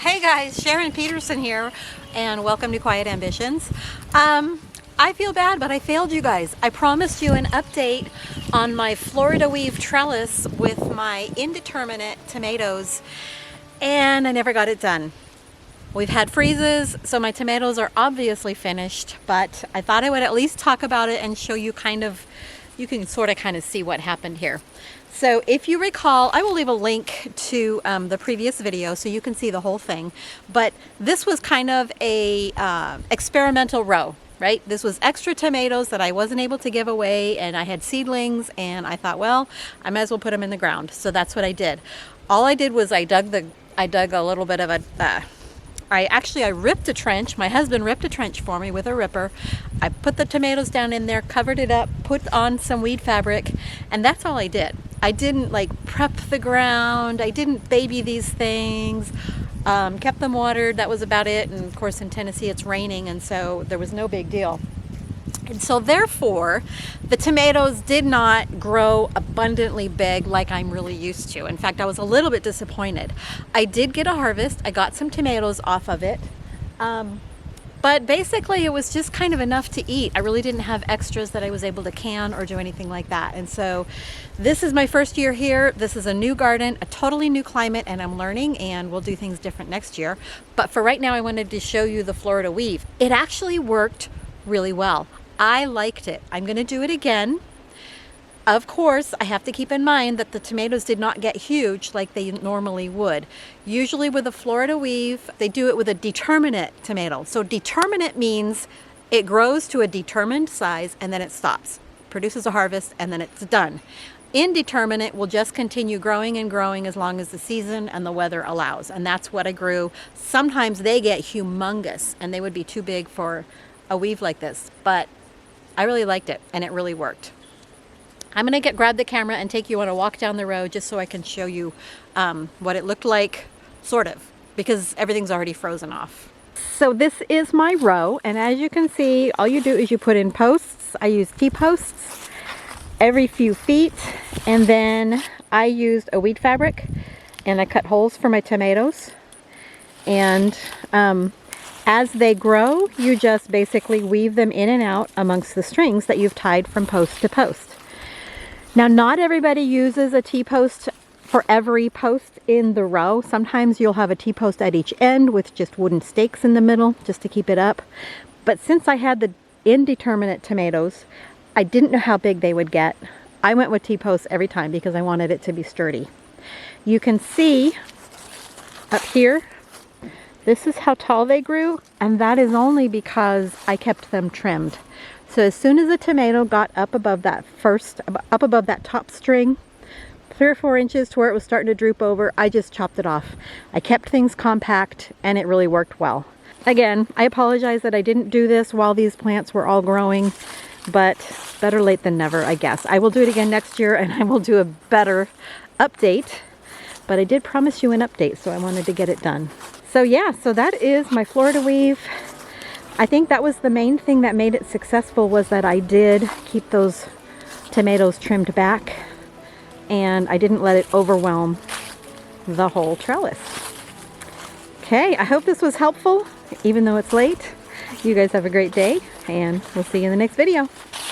Hey guys, Sharon Peterson here, and welcome to Quiet Ambitions. I feel bad, but I failed you guys. I promised you an update on my Florida weave trellis with my indeterminate tomatoes, and I never got it done. We've had freezes, so my tomatoes are obviously finished, but I thought I would at least talk about it and show you you can sort of see what happened here. So if you recall, I will leave a link to the previous video so you can see the whole thing, but this was kind of a experimental row, right? This was extra tomatoes that I wasn't able to give away, and I had seedlings, and I thought, well, I might as well put them in the ground. So that's what I did. All I did was I dug a little bit of I ripped a trench. My husband ripped a trench for me with a ripper. I put the tomatoes down in there, covered it up, put on some weed fabric, and that's all I did. I didn't prep the ground. I didn't baby these things. Kept them watered. That was about it. And of course in Tennessee it's raining, and so there was no big deal. And so therefore, the tomatoes did not grow abundantly big like I'm really used to. In fact, I was a little bit disappointed. I did get a harvest. I got some tomatoes off of it. But basically it was just kind of enough to eat. I really didn't have extras that I was able to can or do anything like that. And so this is my first year here. This is a new garden, a totally new climate, and I'm learning, and we'll do things different next year. But for right now, I wanted to show you the Florida weave. It actually worked really well. I liked it. I'm going to do it again. Of course, I have to keep in mind that the tomatoes did not get huge like they normally would. Usually with the Florida weave, they do it with a determinate tomato. So determinate means it grows to a determined size and then it stops, produces a harvest, and then it's done. Indeterminate will just continue growing and growing as long as the season and the weather allows. And that's what I grew. Sometimes they get humongous and they would be too big for a weave like this, but I really liked it and it really worked. I'm going to grab the camera and take you on a walk down the road just so I can show you what it looked like, sort of, because everything's already frozen off. So this is my row, and as you can see, all you do is you put in posts. I use T-posts every few feet, and then I used a weed fabric, and I cut holes for my tomatoes. And as they grow, you just basically weave them in and out amongst the strings that you've tied from post to post. Now, not everybody uses a T-post for every post in the row. Sometimes you'll have a T-post at each end with just wooden stakes in the middle just to keep it up. But since I had the indeterminate tomatoes, I didn't know how big they would get. I went with T-posts every time because I wanted it to be sturdy. You can see up here, this is how tall they grew, and that is only because I kept them trimmed. So as soon as the tomato got up above that top string, 3 or 4 inches to where it was starting to droop over, I just chopped it off. I kept things compact and it really worked well. Again, I apologize that I didn't do this while these plants were all growing, but better late than never, I guess. I will do it again next year and I will do a better update, but I did promise you an update, so I wanted to get it done. So yeah, so that is my Florida weave. I think that was the main thing that made it successful, was that I did keep those tomatoes trimmed back and I didn't let it overwhelm the whole trellis. Okay, I hope this was helpful, even though it's late. You guys have a great day, and we'll see you in the next video.